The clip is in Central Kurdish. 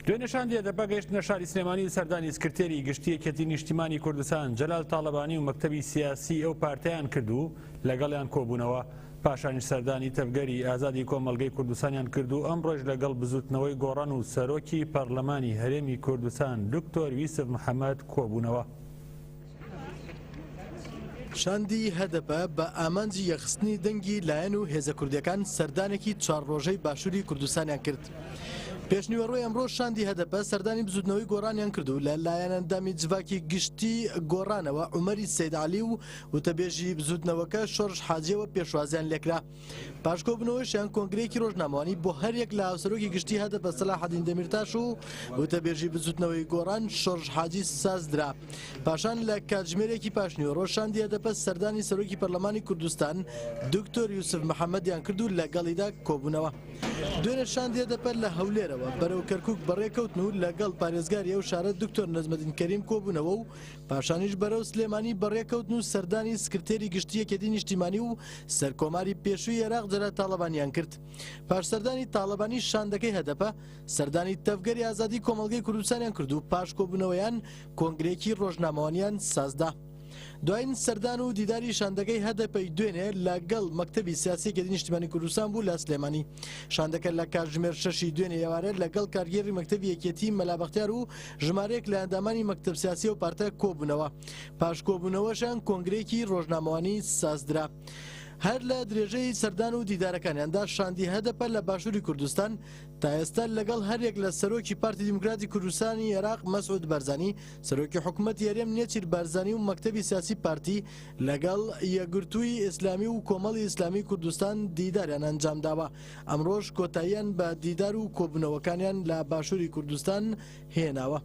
دوێ نیشاندیە دەبە گەیشتنە شاری سلێمانی سەردانی سکرتێری گشتی یەکێتی نیشتیمانی کوردستان جەلال تاڵەبانی و مەکتەبی سیاسی ئەو پارتیان کردو لەگەڵیان کۆبوونەوە پاشانیش سەردانی تەفگەری ئازادی کۆمەڵگەی کوردستانیان کردو ئەم ڕۆژ لەگەڵ بزوتنەوەی گۆڕان و سەرۆکی پەرلەمانی هەرێمی کوردستان دکتۆر یوسف محەممەد کۆبوونەوە. شاندی هەدەبە بە ئامانجی یەخستنی دەنگی لایەن و هێزە کوردیەکان سەردانێکی 4 ڕۆژەی باشووری کوردستانیان کرد. پێشنیوەڕۆی ئەمڕۆ شاندی هەدەبە سەردانی بزوتنەوەی گۆڕانیان کردو لە لایەنەندامی جڤاکی گشتی گۆڕانەوە عومەری سەیدعەلی و وتەبێژی بزوتنەوەکە شۆڕش حاجیەوە پێشوازیان لێکرا. پاشکۆبنەوەشیان کۆنگرەیەکی ڕۆژنامەوانی بۆ هەرێک لە هاوسەرۆکی گشتی هەدەبە سەلاحەدین دەمیرتاش و وتەبێژی بزوتنەوەی گۆڕان شۆڕش حاجی سازدرا. پاشان لە کاتژمێرێکی پاشنیوەڕۆ شاندی هەدەبە سەردانی سەرۆکی پەرلەمانی کوردستان دکتۆر یوسف محەممەدیان کردو لەگەڵیدا کۆبوونەوە. دوێنێ شاندی هەدەبە لە هەولێرەوە بەرەو کەرکووک بەڕێکەوتن و لەگەڵ پارێزگاری ئەو شارە دکتۆر نەجمەدین کەریم کۆبوونەوە و پاشانیش بەرەو سلێمانی بەڕێکەوتن و سەردانی سکرتێری گشتی یەکێتی نیشتیمانی و سەرکۆماری پێشووی عێراق جەلال تاڵەبانیان کرد. پاشسەردانی تاڵەبانی شاندەکەی هەدەپە سەردانی تەفگەری ئازادی کۆمەڵگەی کوردستانیان کرد و پاش کۆبوونەوەیان کۆنگرێکی ڕۆژنامەوانیان سازدا. دوایین سەردان و دیداری شاندەکەی هەدەپەی دوێنێ لەگەڵ مەکتەبی سیاسی یەکێتی نیشتیمانی کوردستان بوو لە سلێمانی. شاندەکە لە کاتژمێر 6 دوێنێ ئێوارە لەگەڵ کارگێڕی مەکتەبی یەکێتی مەلا بەختیار و ژمارەیەک لە ئەندامانی مەکتەب سیاسی و پارتە کۆبوونەوە. پاش کۆبوونەوەشیان کۆنگرێکی ڕۆژنامەوانی سازدرا. هەر لە درێژەی سەردان و دیدارەکانیاندا شاندی هەدەپە لە باشووری کوردستان تا ئێستا لەگەڵ هەرێک لە سەرۆکی پارتی دیموکراتی کوردستانی عێراق مەسعود بەرزانی، سەرۆکی حکوومەتی هەرێم نێچیر بارزانی و مەکتەبی سیاسی پارتی لەگەڵ یەکگرتووی ئیسلامی و کۆمەڵی ئیسلامی کوردستان دیداریان ئەنجامداوە. ئەمڕۆژ کۆتاییان بە دیدار و کۆبوونەوەکانیان لە باشووری کوردستان هێناوە.